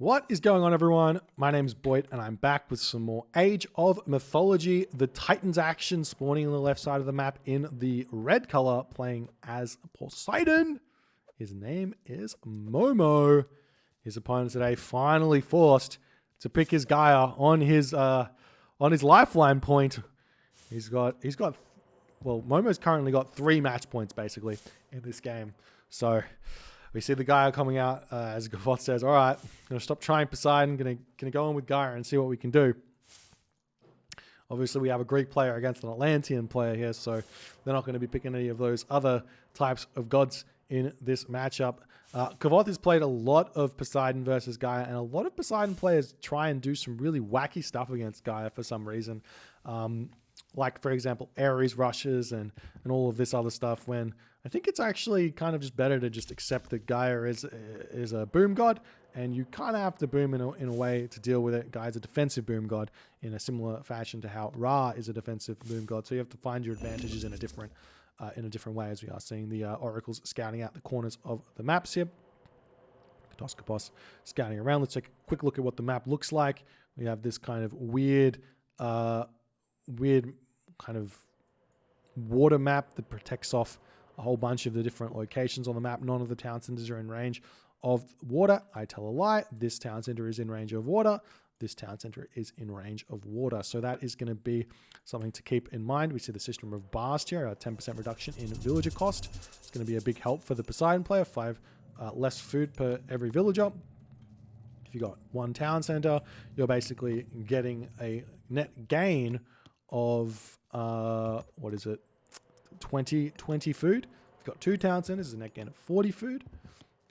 What is going on, everyone? My name's Boit, and I'm back with some more Age of Mythology. The Titans action spawning on the left side of the map in the red color, playing as Poseidon. His name is Momo. His opponent today finally forced to pick his Gaia on his lifeline point. Momo's currently got 3 match points basically in this game. So we see the Gaia coming out as Kvoth says, all right, I'm going to stop trying Poseidon, going to go in with Gaia and see what we can do. Obviously, we have a Greek player against an Atlantean player here, so they're not going to be picking any of those other types of gods in this matchup. Kvoth has played a lot of Poseidon versus Gaia, and a lot of Poseidon players try and do some really wacky stuff against Gaia for some reason. Like, for example, Ares rushes and all of this other stuff, when I think it's actually kind of just better to just accept that Gaia is a boom god, and you kind of have to boom in a way to deal with it. Gaia's a defensive boom god in a similar fashion to how Ra is a defensive boom god, so you have to find your advantages in a different way, as we are seeing the oracles scouting out the corners of the maps here. Katoskopos scouting around. Let's take a quick look at what the map looks like. We have this kind of weird kind of water map that protects off a whole bunch of the different locations on the map. None of the town centers are in range of water. I tell a lie. This town center is in range of water. This town center is in range of water. So that is going to be something to keep in mind. We see the system of Bast here, a 10% reduction in villager cost. It's going to be a big help for the Poseidon player. 5 less food per every villager. If you got 1 town center, you're basically getting a net gain of 20 food. If you've got 2 town centers, it's a net gain of 40 food. If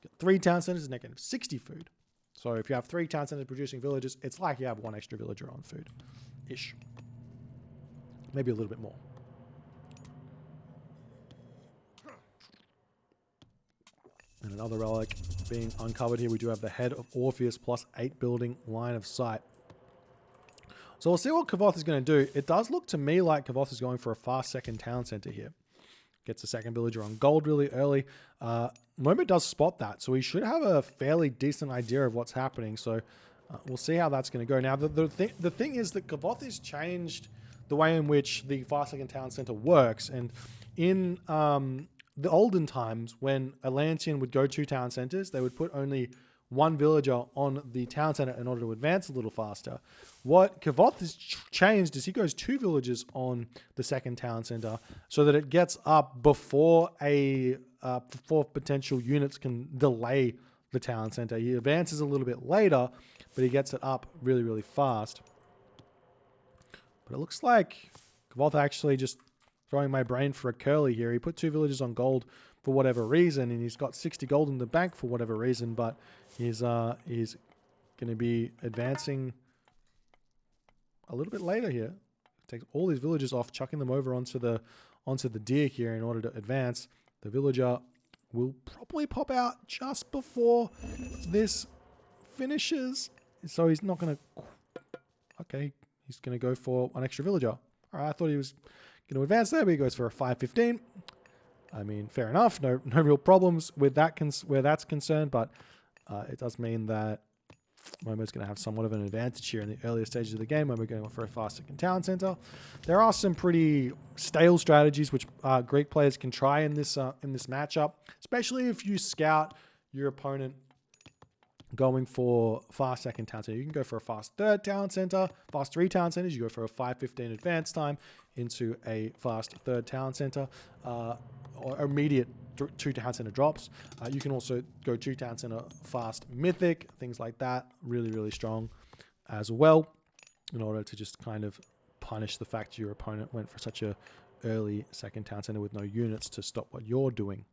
you've got 3 town centers, it's a net gain of 60 food. So if you have 3 town centers producing villages, it's like you have 1 extra villager on food-ish. Maybe a little bit more. And another relic being uncovered here. We do have the head of Orpheus plus 8 building line of sight. So we'll see what Kvoth is going to do. It does look to me like Kvoth is going for a fast second town center here. Gets a second villager on gold really early. Momo does spot that, so he should have a fairly decent idea of what's happening. So we'll see how that's going to go. Now, the thing is that Kvoth has changed the way in which the fast second town center works. And in the olden times, when Atlantean would go to town centers, they would put only 1 villager on the town center in order to advance a little faster. What Kvoth has changed is he goes 2 villagers on the second town center so that it gets up before before potential units can delay the town center. He advances a little bit later, but he gets it up really, really fast. But it looks like Kvoth actually just throwing my brain for a curly here. He put 2 villagers on gold for whatever reason, and he's got 60 gold in the bank for whatever reason, but he's going to be advancing a little bit later here. Takes all these villagers off, chucking them over onto the deer here in order to advance. The villager will probably pop out just before this finishes, so he's not going to... Okay, he's going to go for an extra villager. All right, I thought he was going to advance there, but he goes for a 515. I mean, fair enough. No real problems with that where that's concerned, but it does mean that Momo's going to have somewhat of an advantage here in the earlier stages of the game. Momo going for a fast second town center. There are some pretty stale strategies which Greek players can try in this matchup, especially if you scout your opponent going for fast second town center. You can go for a fast third town center, fast 3 town centers. You go for a 515 advance time into a fast third town center, or immediate 2 town center drops. You can also go 2 town center fast mythic, things like that. Really, really strong as well, in order to just kind of punish the fact your opponent went for such a early second town center with no units to stop what you're doing.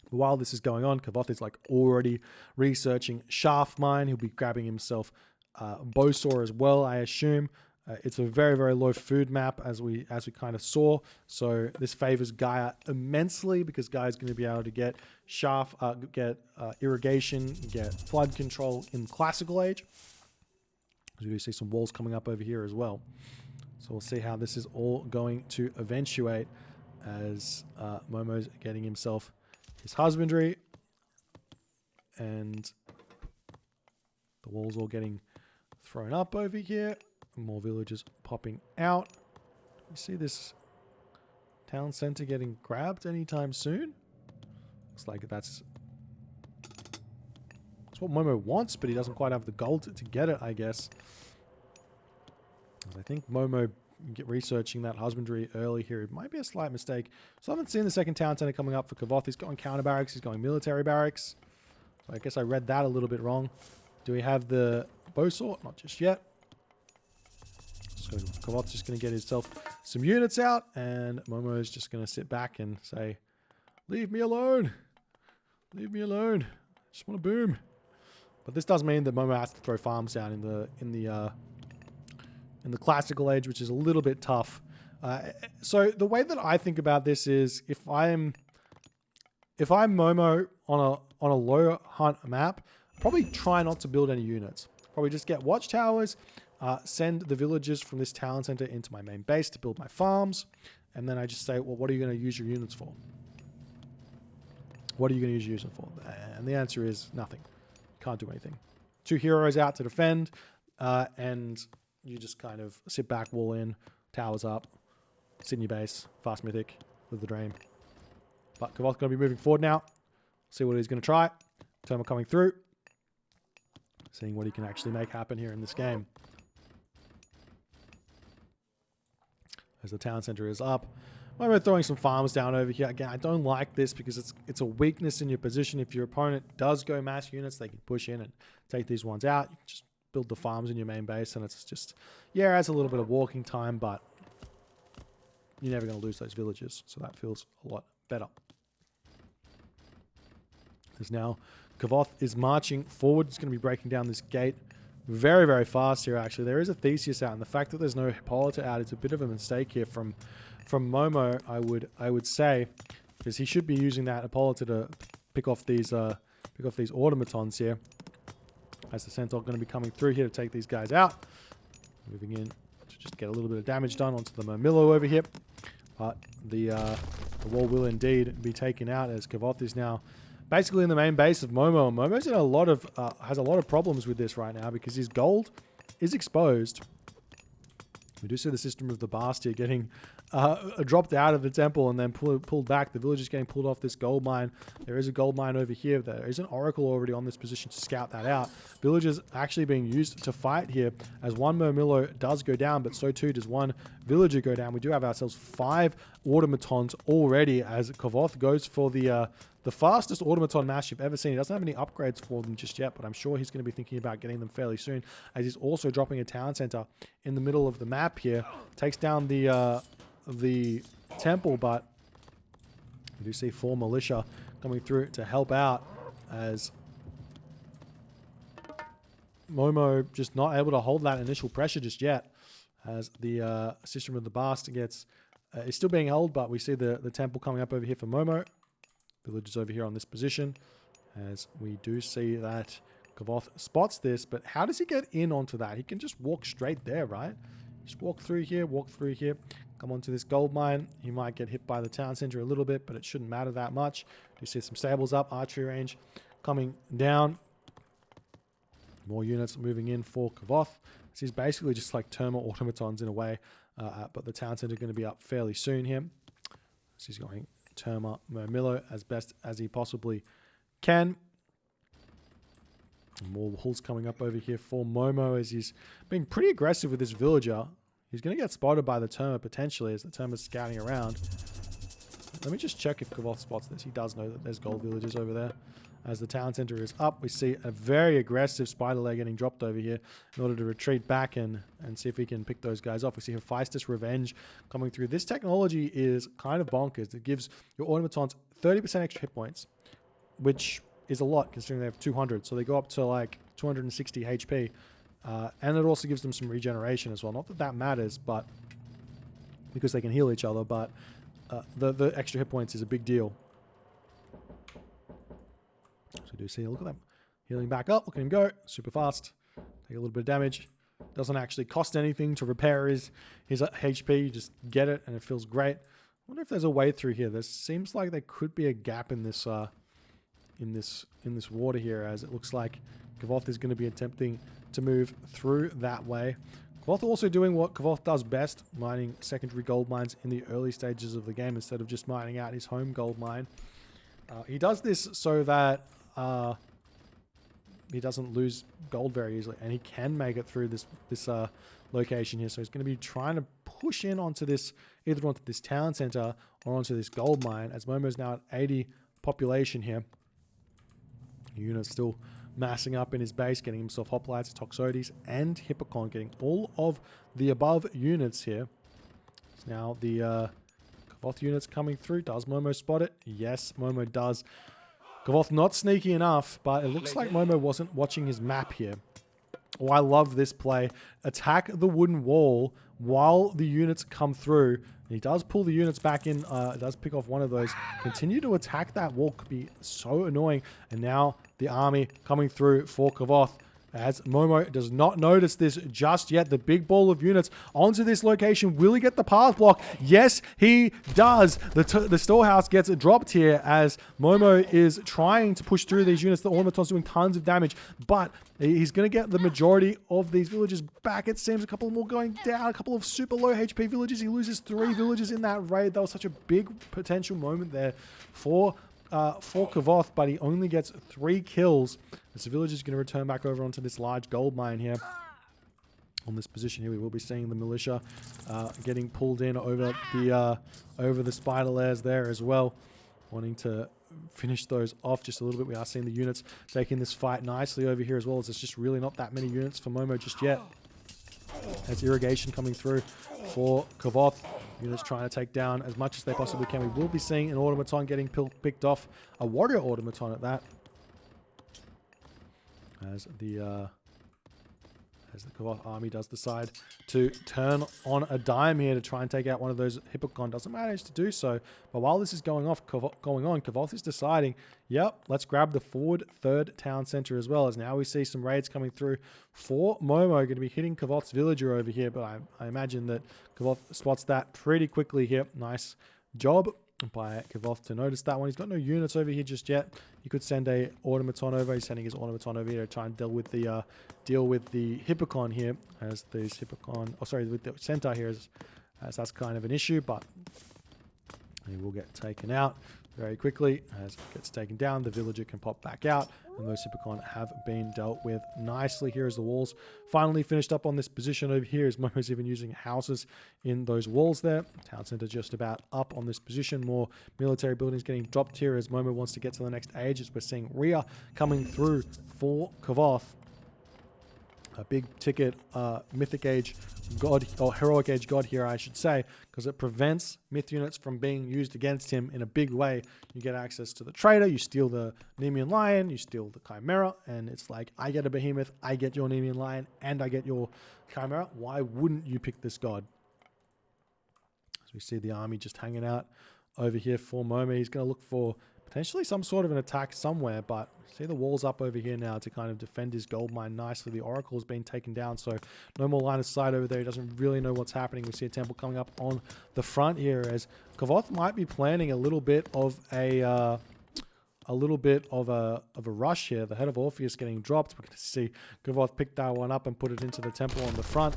While this is going on, Kvoth is like already researching shaft mine. He'll be grabbing himself bowsaw as well, I assume. It's a very, very low food map, as we kind of saw. So this favors Gaia immensely, because Gaia is going to be able to get irrigation, get flood control in classical age. As we see some walls coming up over here as well. So we'll see how this is all going to eventuate as Momo's getting himself his husbandry, and walls all getting thrown up over here. More villagers popping out. You see this town center getting grabbed anytime soon? Looks like that's what Momo wants, but he doesn't quite have the gold to get it, I guess. I think Momo researching that husbandry early here, it might be a slight mistake. So I haven't seen the second town center coming up for Kvoth. He's going counter barracks, he's going military barracks. So I guess I read that a little bit wrong. Do we have the bow sword? Not just yet. So Kvoth's just going to get himself some units out, and Momo's just going to sit back and say, "Leave me alone. Leave me alone. Just want to boom." But this does mean that Momo has to throw farms down in the classical age, which is a little bit tough. So the way that I think about this is, if I'm Momo on a low hunt map, probably try not to build any units. Probably just get watchtowers, send the villagers from this town center into my main base to build my farms, and then I just say, well, what are you going to use your units for? What are you going to use your units for? And the answer is nothing. Can't do anything. 2 heroes out to defend, and you just kind of sit back, wall in, towers up, sit in your base, fast mythic, with the dream. But Kvoth's going to be moving forward now. See what he's going to try. Terma coming through. Seeing what he can actually make happen here in this game. As the town center is up. Momo throwing some farms down over here. Again, I don't like this because it's a weakness in your position. If your opponent does go mass units, they can push in and take these ones out. You can just build the farms in your main base, and it's just, yeah, it adds a little bit of walking time, but you're never going to lose those villages, so that feels a lot better. Because now Kvoth is marching forward. He's going to be breaking down this gate very, very fast here, actually. There is a Theseus out, and the fact that there's no Hippolyta out is a bit of a mistake here from Momo, I would say, because he should be using that Hippolyta to pick off these automatons here. As the Centaur going to be coming through here to take these guys out. Moving in to just get a little bit of damage done onto the Murmillo over here. But the wall will indeed be taken out, as Kvoth is now basically in the main base of Momo. And Momo's in has a lot of problems with this right now because his gold is exposed. We do see the system of the Bast here getting dropped out of the temple and then pulled back. The village is getting pulled off this gold mine. There is a gold mine over here. There is an oracle already on this position to scout that out. Villagers actually being used to fight here, as one Murmillo does go down, but so too does one villager go down. We do have ourselves 5 automatons already, as Kvoth goes for the fastest automaton mass you've ever seen. He doesn't have any upgrades for them just yet, but I'm sure he's going to be thinking about getting them fairly soon, as he's also dropping a town center in the middle of the map here. Takes down the temple, but we do see 4 militia coming through to help out, as Momo just not able to hold that initial pressure just yet, as the system of the Bast is still being held, but we see the temple coming up over here for Momo. Villagers over here on this position, as we do see that Kvoth spots this, but how does he get in onto that? He can just walk straight there, right? Just walk through here, come onto this gold mine. He might get hit by the town center a little bit, but it shouldn't matter that much. You see some stables up, archery range coming down. More units moving in for Kvoth. This is basically just like Terma automatons in a way, but the town center are going to be up fairly soon here. So he's going Terma Murmillo as best as he possibly can. More walls coming up over here for Momo, as he's being pretty aggressive with this villager. He's going to get spotted by the Terma potentially, as the Terma's scouting around. Let me just check if Kvoth spots this. He does know that there's gold villagers over there. As the town center is up, we see a very aggressive spider leg getting dropped over here in order to retreat back and see if we can pick those guys off. We see Hephaestus Revenge coming through. This technology is kind of bonkers. It gives your automatons 30% extra hit points, which is a lot considering they have 200. So they go up to like 260 HP. And it also gives them some regeneration as well. Not that that matters, but because they can heal each other, but the extra hit points is a big deal. So do see, look at them healing back up. Look at him go, super fast. Take a little bit of damage. Doesn't actually cost anything to repair his HP. You just get it, and it feels great. I wonder if there's a way through here. There seems like there could be a gap in this water here, as it looks like Kvoth is going to be attempting to move through that way. Kvoth also doing what Kvoth does best, mining secondary gold mines in the early stages of the game instead of just mining out his home gold mine. He does this so that he doesn't lose gold very easily, and he can make it through this location here. So he's going to be trying to push in onto this, either onto this town center or onto this gold mine, as Momo's now at 80 population here. Unit's still massing up in his base, getting himself hoplites, Toxotes, and Hippocon, getting all of the above units here. So now the Kvoth units coming through. Does Momo spot it? Yes, Momo does. Kvoth not sneaky enough, but it looks like Momo wasn't watching his map here. Oh, I love this play. Attack the wooden wall while the units come through. And he does pull the units back in. Does pick off one of those. Continue to attack that wall could be so annoying. And now the army coming through for Kvoth, as Momo does not notice this just yet. The big ball of units onto this location. Will he get the path block? Yes, he does. The storehouse gets dropped here as Momo is trying to push through these units. The automaton's doing tons of damage, but he's going to get the majority of these villages back. It seems a couple more going down. A couple of super low HP villages. He loses 3 villages in that raid. That was such a big potential moment there for Kvoth, but he only gets 3 kills. As the village is going to return back over onto this large gold mine here. On this position here, we will be seeing the militia getting pulled in over the spider lairs there as well, wanting to finish those off just a little bit. We are seeing the units taking this fight nicely over here as well, as there's just really not that many units for Momo just yet. As irrigation coming through for Kvoth. Units trying to take down as much as they possibly can. We will be seeing an automaton getting picked off, a warrior automaton at that. As the Kvoth army does decide to turn on a dime here to try and take out one of those Hippocon. Doesn't manage to do so. But while this is going on, Kvoth is deciding, yep, let's grab the forward third town center as well. As now we see some raids coming through for Momo. Going to be hitting Kvoth's villager over here. But I imagine that Kvoth spots that pretty quickly here. Nice job by Kvoth to notice that one. He's got no units over here just yet. He could send a automaton over. He's sending his automaton over here to try and deal with the Hippocon here, as these Hippocon, with the centaur here, as that's kind of an issue, but he will get taken out very quickly. As it gets taken down, the villager can pop back out, and those Hippocon have been dealt with nicely here as the walls finally finished up on this position over here, as Momo's even using houses in those walls there. Town center just about up on this position. More military buildings getting dropped here as Momo wants to get to the next age, as we're seeing Rhea coming through for Kvoth. A big ticket mythic age god, or heroic age god here, I should say, because it prevents myth units from being used against him in a big way. You get access to the trader, you steal the Nemean lion, you steal the chimera, and it's like, I get a behemoth, I get your Nemean lion, and I get your chimera. Why wouldn't you pick this god? As we see the army just hanging out over here for Momo. He's going to look for potentially some sort of an attack somewhere, but see the walls up over here now to kind of defend his gold mine nicely. The oracle has been taken down, so no more line of sight over there. He doesn't really know what's happening. We see a temple coming up on the front here, as Kvoth might be planning a little bit of a rush here. The head of Orpheus getting dropped. We're going to see Kvoth pick that one up and put it into the temple on the front,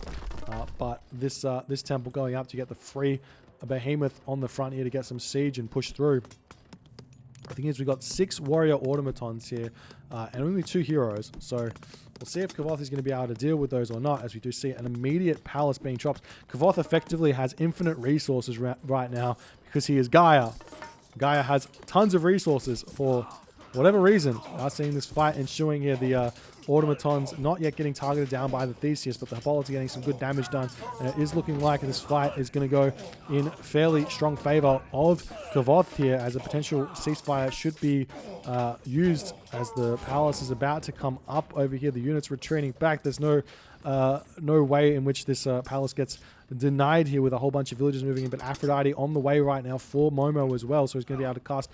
but this temple going up to get the free behemoth on the front here to get some siege and push through. The thing is, we've got 6 warrior automatons here and only 2 heroes. So we'll see if Kvoth is going to be able to deal with those or not, as we do see an immediate palace being dropped. Kvoth effectively has infinite resources right now because he is Gaia. Gaia has tons of resources for whatever reason. We are seeing this fight ensuing here. The automatons not yet getting targeted down by the Theseus, but the Hippolyta getting some good damage done. And it is looking like this fight is going to go in fairly strong favor of Kvoth here, as a potential ceasefire should be used as the palace is about to come up over here. The units retreating back. There's no way in which this palace gets denied here with a whole bunch of villagers moving in, but Aphrodite on the way right now for Momo as well, so he's going to be able to cast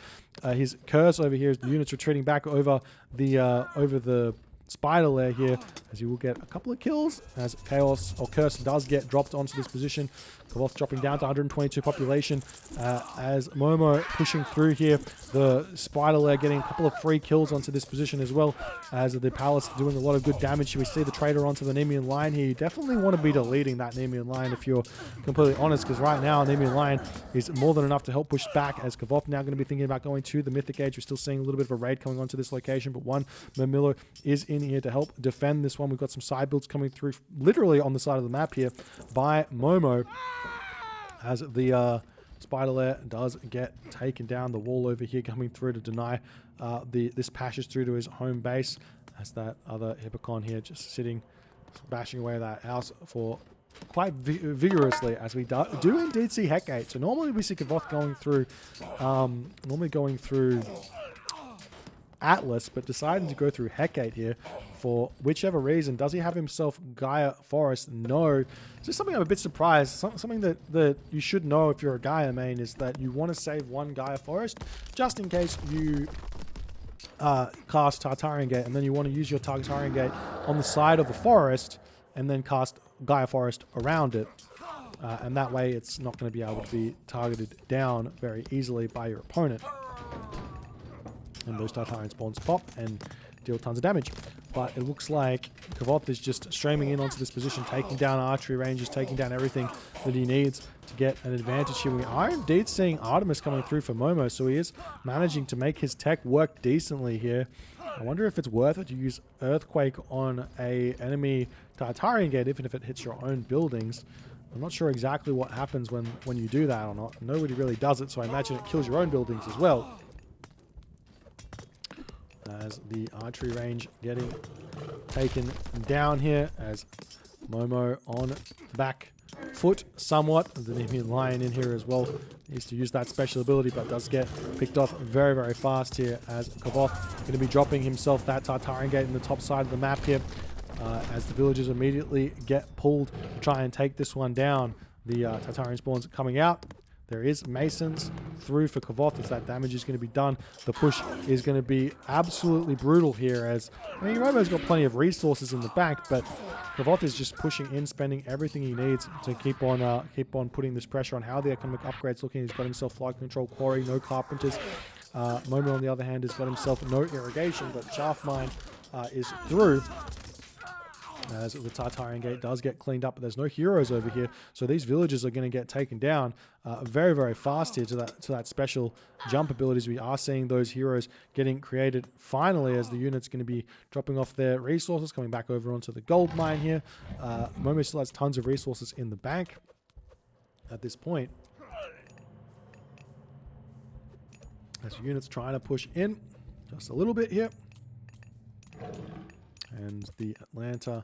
his curse over here as the units retreating back over the spider lair here, as you will get a couple of kills as Chaos or Curse does get dropped onto this position. Kvoth dropping down to 122 population as Momo pushing through here. The spider lair getting a couple of free kills onto this position as well, as the palace doing a lot of good damage. We see the trader onto the Nemean line here. You definitely want to be deleting that Nemean line if you're completely honest, because right now Nemean line is more than enough to help push back, as Kvoth now going to be thinking about going to the Mythic Age. We're still seeing a little bit of a raid coming onto this location, but one Mermillo is in here to help defend this one. We've got some side builds coming through literally on the side of the map here by Momo, as the spider lair does get taken down. The wall over here coming through to deny this passes through to his home base, as that other Hippocon here just sitting, bashing away that house for quite vigorously, as we do indeed see Hecate. So normally we see Kvoth going through Atlas, but deciding to go through Hecate here for whichever reason. Does he have himself Gaia Forest? No. It's just something I'm a bit surprised. Something that you should know if you're a Gaia main is that you want to save one Gaia Forest just in case you cast Tartarian Gate, and then you want to use your Tartarian Gate on the side of the forest and then cast Gaia Forest around it. And that way it's not going to be able to be targeted down very easily by your opponent. And those Tartarian spawns pop and deal tons of damage. But it looks like Kvoth is just streaming in onto this position, taking down archery ranges, taking down everything that he needs to get an advantage here. We are indeed seeing Artemis coming through for Momo, so he is managing to make his tech work decently here. I wonder if it's worth it to use Earthquake on a enemy Tartarian Gate, even if it hits your own buildings. I'm not sure exactly what happens when you do that or not. Nobody really does it, so I imagine it kills your own buildings as well. As the archery range getting taken down here, as Momo on the back foot somewhat. The Nemean Lion in here as well needs to use that special ability, but does get picked off very, very fast here, as Kvoth going to be dropping himself that Tartarian Gate in the top side of the map here, as the villagers immediately get pulled to try and take this one down. The Tartarian spawns are coming out. There is Masons through for Kvoth, as that damage is going to be done. The push is going to be absolutely brutal here, as I mean, Robo's got plenty of resources in the back, but Kvoth is just pushing in, spending everything he needs to keep on putting this pressure on. How the economic upgrade's looking. He's got himself flight control quarry, no carpenters. Momo on the other hand has got himself no irrigation, but shaft mine is through, as the Tartarian Gate does get cleaned up, but there's no heroes over here, so these villagers are going to get taken down very, very fast here to that special jump abilities. We are seeing those heroes getting created finally, as the unit's going to be dropping off their resources, coming back over onto the gold mine here. Momo still has tons of resources in the bank at this point, as units trying to push in just a little bit here. And the Atlanta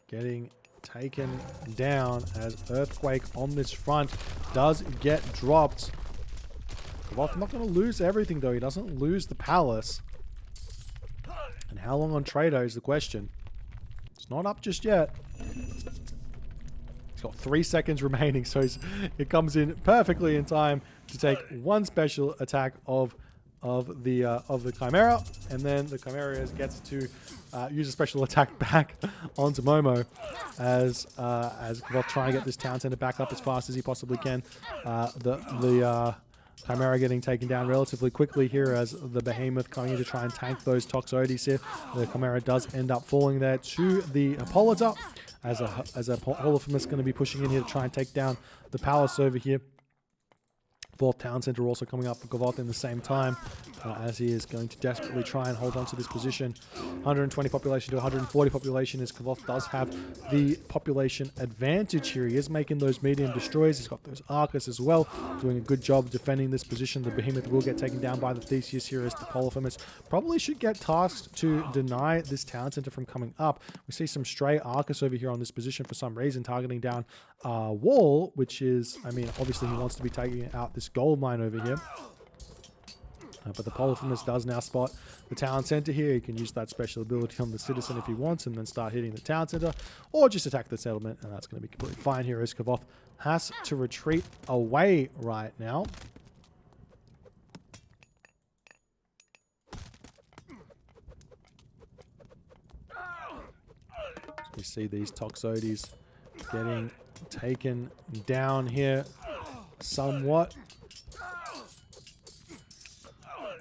getting taken down, as Earthquake on this front does get dropped. Kvoth not going to lose everything though. He doesn't lose the palace. And how long on Trader is the question. It's not up just yet. He's got 3 seconds remaining, so it comes in perfectly in time to take one special attack of the Chimera, and then the Chimera gets to use a special attack back onto Momo, as Kvoth try and get this town center back up as fast as he possibly can. The Chimera getting taken down relatively quickly here, as the Behemoth coming in to try and tank those Toxotes here. The Chimera does end up falling there to the Hippolyta, as a Holophmus going to be pushing in here to try and take down the palace over here. Fourth town center also coming up for Kvoth in the same time, as he is going to desperately try and hold on to this position. 120 population to 140 population, as Kvoth does have the population advantage here. He is making those medium destroys. He's got those Arcus as well, doing a good job defending this position. The Behemoth will get taken down by the Theseus here, as the Polyphemus probably should get tasked to deny this town center from coming up. We see some stray Arcus over here on this position for some reason, targeting down wall, which is, I mean, obviously he wants to be taking out this gold mine over here. But the Polyphemus does now spot the town center here. He can use that special ability on the citizen if he wants, and then start hitting the town center, or just attack the settlement, and that's going to be completely fine here, as Kvoth has to retreat away right now. We see these Toxotes getting taken down here somewhat.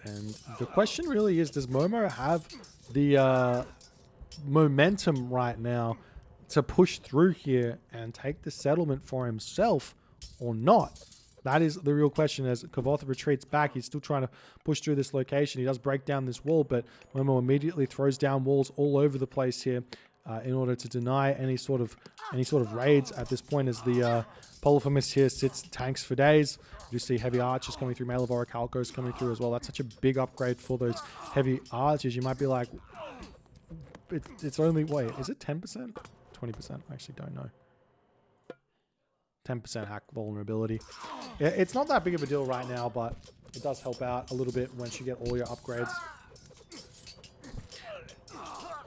And the question really is, does Momo have the momentum right now to push through here and take the settlement for himself or not? That is the real question. As Kvoth retreats back, he's still trying to push through this location. He does break down this wall, but Momo immediately throws down walls all over the place here in order to deny any sort of raids at this point, as the Polyphemus here sits tanks for days. You see heavy archers coming through, Mail of Orichalcos coming through as well. That's such a big upgrade for those heavy archers. You might be like, it's only, wait, is it 10%? 20%? I actually don't know. 10% hack vulnerability. It's not that big of a deal right now, but it does help out a little bit once you get all your upgrades.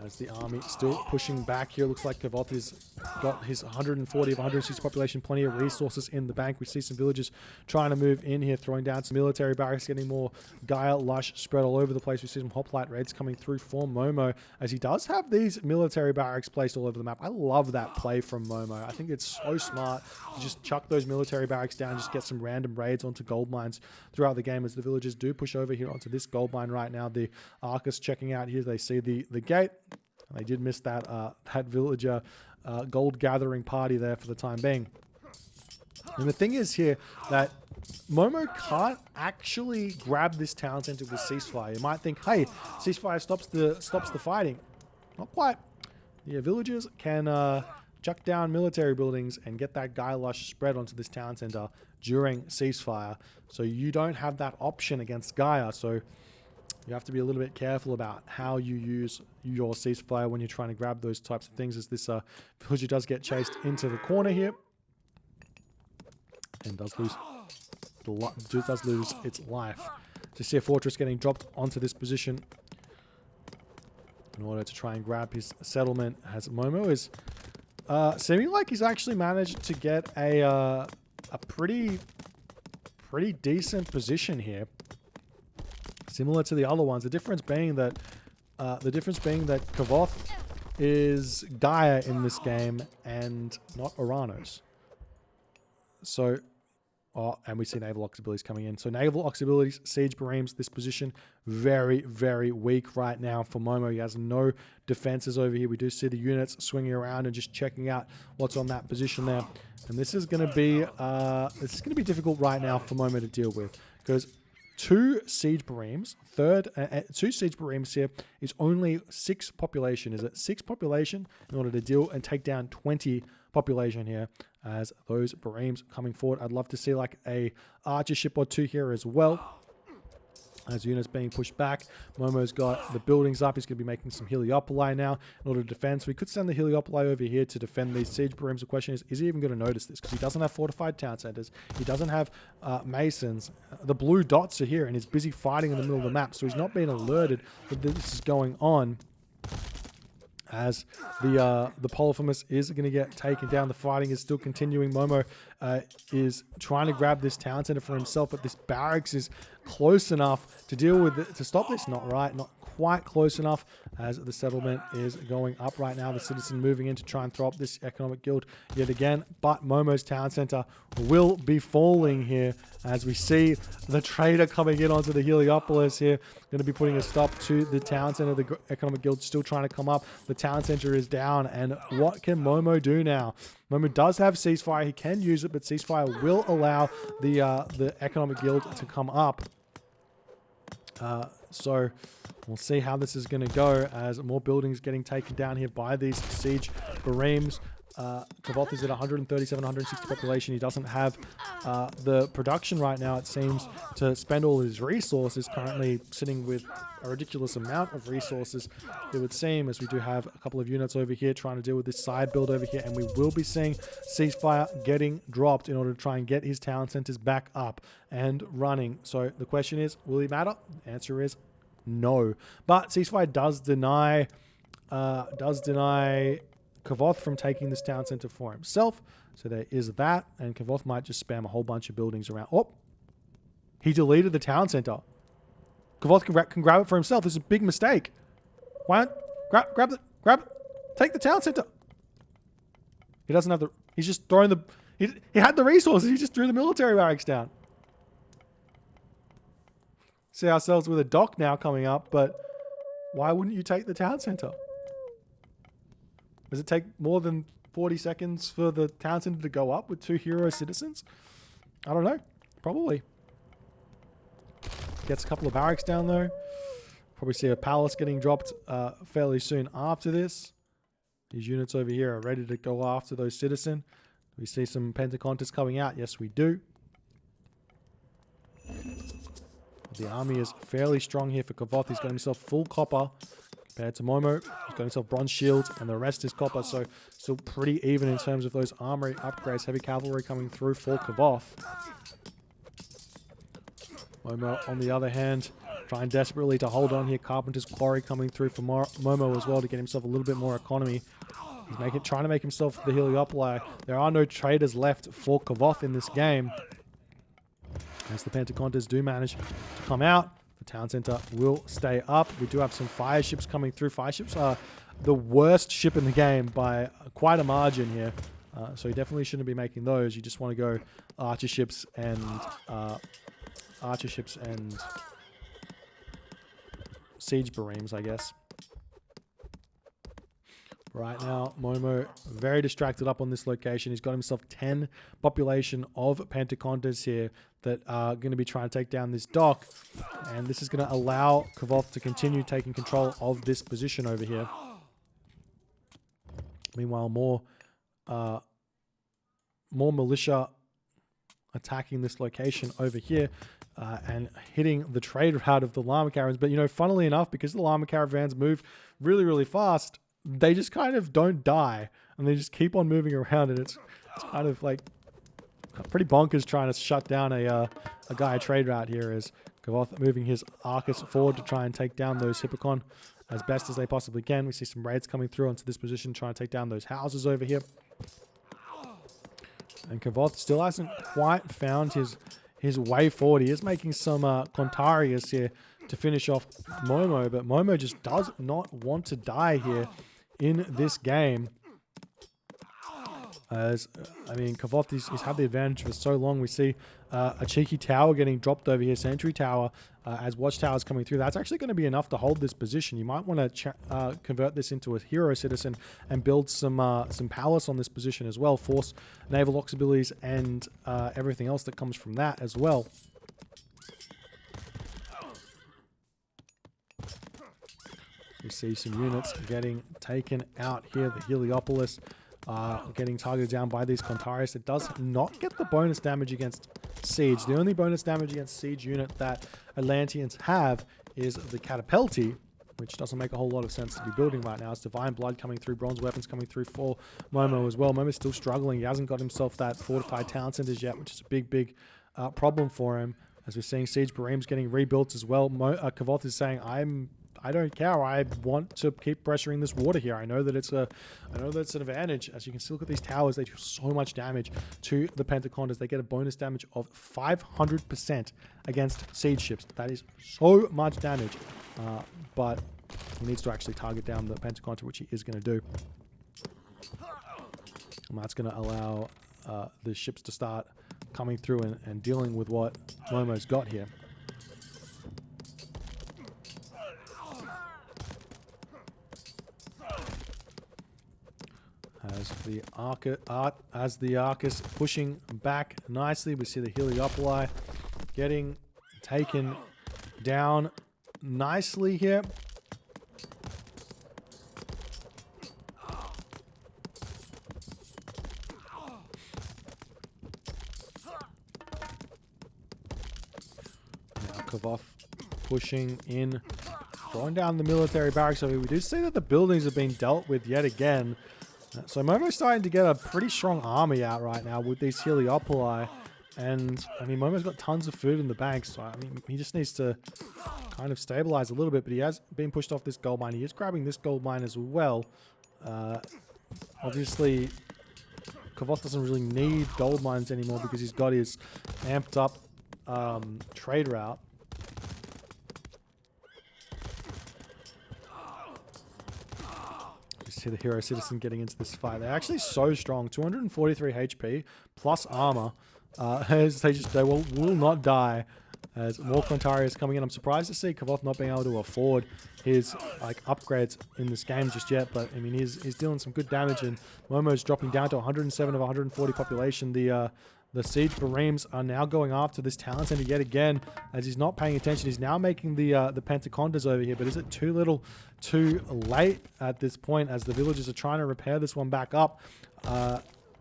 As the army still pushing back here. Looks like Kvoth has got his 140 of 160 population, plenty of resources in the bank. We see some villagers trying to move in here, throwing down some military barracks, getting more Gaia lush spread all over the place. We see some hoplite raids coming through for Momo, as he does have these military barracks placed all over the map. I love that play from Momo. I think it's so smart to just chuck those military barracks down, just get some random raids onto gold mines throughout the game, as the villagers do push over here onto this gold mine right now. The Arcus checking out here. They see the gate. They did miss that that villager gold gathering party there for the time being. And the thing is here that Momo can't actually grab this town center with ceasefire. You might think, hey, ceasefire stops the fighting. Not quite. The villagers can chuck down military buildings and get that Gaia lush spread onto this town center during ceasefire. So you don't have that option against Gaia. So you have to be a little bit careful about how you use your ceasefire when you're trying to grab those types of things, as this villager does get chased into the corner here and does lose its life. To see a fortress getting dropped onto this position in order to try and grab his settlement, as Momo is seeming like he's actually managed to get a pretty decent position here. Similar to the other ones, the difference being that Kvoth is Gaia in this game and not Oranos. So, and we see naval ox coming in. So naval ox siege bereams this position. Very, very weak right now for Momo. He has no defenses over here. We do see the units swinging around and just checking out what's on that position there. And this is going to be difficult right now for Momo to deal with, because two siege bereams here is only 6 population. Is it 6 population in order to deal and take down 20 population here, as those bereams coming forward? I'd love to see like a archer ship or 2 here as well, as units being pushed back. Momo's got the buildings up. He's going to be making some Heliopoli now in order to defend. So we could send the Heliopoli over here to defend these siege bereams. The question is he even going to notice this? Because he doesn't have fortified town centers. He doesn't have masons. The blue dots are here, and he's busy fighting in the middle of the map. So he's not being alerted that this is going on, as the Polyphemus is going to get taken down. The fighting is still continuing. Momo is trying to grab this town center for himself, but this barracks is close enough to deal with it, to stop this. Not quite close enough, as the settlement is going up right now. The citizen moving in to try and throw up this economic guild yet again, but Momo's town center will be falling here, as we see the trader coming in onto the Heliopolis here, going to be putting a stop to the town center. The economic guild still trying to come up. The town center is down, and what can Momo do now? Momo does have ceasefire. He can use it, but ceasefire will allow the economic guild to come up. So we'll see how this is going to go, as more buildings getting taken down here by these siege bereams. Kvoth is at 137, 160 population. He doesn't have the production right now, it seems, to spend all his resources. Currently sitting with a ridiculous amount of resources, it would seem, as we do have a couple of units over here trying to deal with this side build over here, and we will be seeing ceasefire getting dropped in order to try and get his town centers back up and running. So the question is, will he matter? The answer is no. But ceasefire does deny Kvoth from taking this town center for himself. So there is that, and Kvoth might just spam a whole bunch of buildings around. Oh, he deleted the town center. Kvoth can grab it for himself. This is a big mistake. Why don't grab it? Take the town center. He doesn't have the... He's just throwing the... He had the resources. He just threw the military barracks down. See ourselves with a dock now coming up, but why wouldn't you take the town center? Does it take more than 40 seconds for the town center to go up with 2 hero citizens? I don't know. Probably. Gets a couple of barracks down though. Probably see a palace getting dropped fairly soon after this. These units over here are ready to go after those citizens. We see some Pentacontas coming out. Yes, we do. The army is fairly strong here for Kvoth. He's got himself full copper compared to Momo. He's got himself bronze shields, and the rest is copper. So still pretty even in terms of those armory upgrades. Heavy cavalry coming through for Kvoth. Momo, on the other hand, trying desperately to hold on here. Carpenter's Quarry coming through for Momo as well to get himself a little bit more economy. He's trying to make himself the Heliopoli. There are no traders left for Kvoth in this game. As the Pentacontas do manage to come out, the town center will stay up. We do have some fire ships coming through. Fire ships are the worst ship in the game by quite a margin here. So you definitely shouldn't be making those. You just want to go archer ships and siege bareems, I guess. Right now, Momo very distracted up on this location. He's got himself 10 population of Pentacontas here that are going to be trying to take down this dock. And this is going to allow Kvoth to continue taking control of this position over here. Meanwhile, more militia attacking this location over here and hitting the trade route of the llama caravans. But, you know, funnily enough, because the llama caravans move really, really fast, they just kind of don't die, and they just keep on moving around, and it's kind of like pretty bonkers trying to shut down a Gaia trade route here as Kvoth moving his Arcus forward to try and take down those Hippocon as best as they possibly can. We see some raids coming through onto this position trying to take down those houses over here. And Kvoth still hasn't quite found his way forward. He is making some Contarius here to finish off Momo, but Momo just does not want to die here in this game. As, I mean, Kvoth he's had the advantage for so long. We see a cheeky tower getting dropped over here, sentry tower, as watchtowers coming through. That's actually going to be enough to hold this position. You might want to convert this into a hero citizen and build some palace on this position as well. Force naval auxiliaries and everything else that comes from that as well. We see some units getting taken out here. The Heliopolis getting targeted down by these Contarius. It does not get the bonus damage against siege. The only bonus damage against siege unit that Atlanteans have is the Catapulti, which doesn't make a whole lot of sense to be building right now. It's Divine Blood coming through, Bronze Weapons coming through for Momo as well. Momo's still struggling. He hasn't got himself that fortified town centers yet, which is a big problem for him. As we're seeing siege bareems getting rebuilt as well. Kvoth is saying, I don't care. I want to keep pressuring this water here. I know that it's an advantage. As you can see, look at these towers. They do so much damage to the Pentacontas. They get a bonus damage of 500% against siege ships. That is so much damage. But he needs to actually target down the Pentaconta, which he is going to do. And that's going to allow the ships to start coming through and dealing with what Momo's got here. As the Arcus pushing back nicely, we see the Heliopoli getting taken down nicely here. Now Kvoth pushing in, throwing down the military barracks over here. We do see that the buildings have been dealt with yet again. So Momo's starting to get a pretty strong army out right now with these Heliopoli. And, I mean, Momo's got tons of food in the bank, so, I mean, he just needs to kind of stabilize a little bit. But he has been pushed off this gold mine. He is grabbing this gold mine as well. Obviously, Kvoth doesn't really need gold mines anymore because he's got his amped up trade route. see the Hero Citizen getting into this fight. They're actually so strong. 243 HP plus armor. They will not die as more Clontari is coming in. I'm surprised to see Kvoth not being able to afford his upgrades in this game just yet, but I mean he's dealing some good damage, and Momo's dropping down to 107 of 140 population. The Siege Bareems are now going after this Talent Center yet again, as he's not paying attention. He's now making the Pentacondas over here, but is it too little too late at this point, as the villagers are trying to repair this one back up?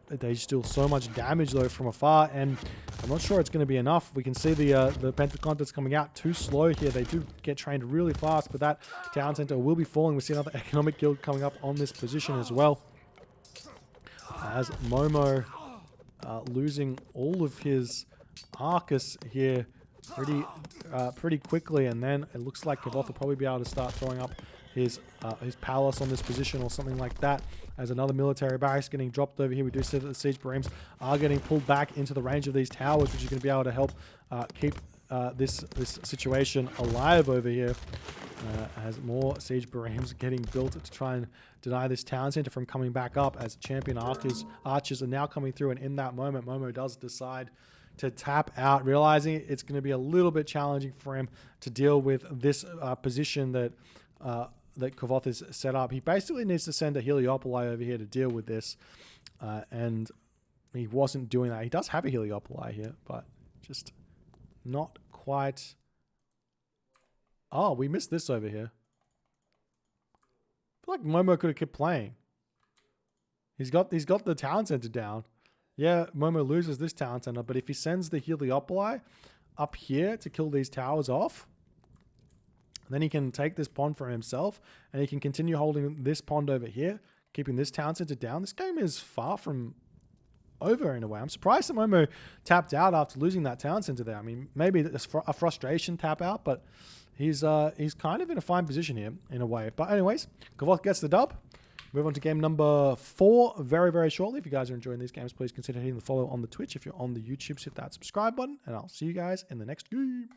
They deal so much damage though from afar, and I'm not sure it's going to be enough. We can see the Pentacondas coming out too slow here. They do get trained really fast, but that Town Center will be falling. We see another Economic Guild coming up on this position as well, as Momo losing all of his Arcus here pretty quickly, and then it looks like Kvoth will probably be able to start throwing up his palace on this position or something like that, as another military barracks getting dropped over here. We do see that the Siege Bareems are getting pulled back into the range of these towers, which is going to be able to help keep this situation alive over here, as more Siege Bareems getting built to try and deny this town center from coming back up, as champion archers are now coming through. And in that moment, Momo does decide to tap out, realizing it's going to be a little bit challenging for him to deal with this position that Kvoth is set up. He basically needs to send a Heliopoli over here to deal with this, and he wasn't doing that. He does have a Heliopoli here, but just not quite. Oh, we missed this over here. I feel like Momo could have kept playing. He's got the Town Center down. Yeah, Momo loses this Town Center, but if he sends the Heliopoli up here to kill these towers off, then he can take this pond for himself, and he can continue holding this pond over here, keeping this Town Center down. This game is far from over in a way. I'm surprised that Momo tapped out after losing that Town Center there. I mean, maybe it's a frustration tap out, but he's kind of in a fine position here in a way. But anyways, Kvoth gets the dub. Move on to game number 4 very, very shortly. If you guys are enjoying these games, please consider hitting the follow on the Twitch. If you're on the YouTube, hit that subscribe button, and I'll see you guys in the next game.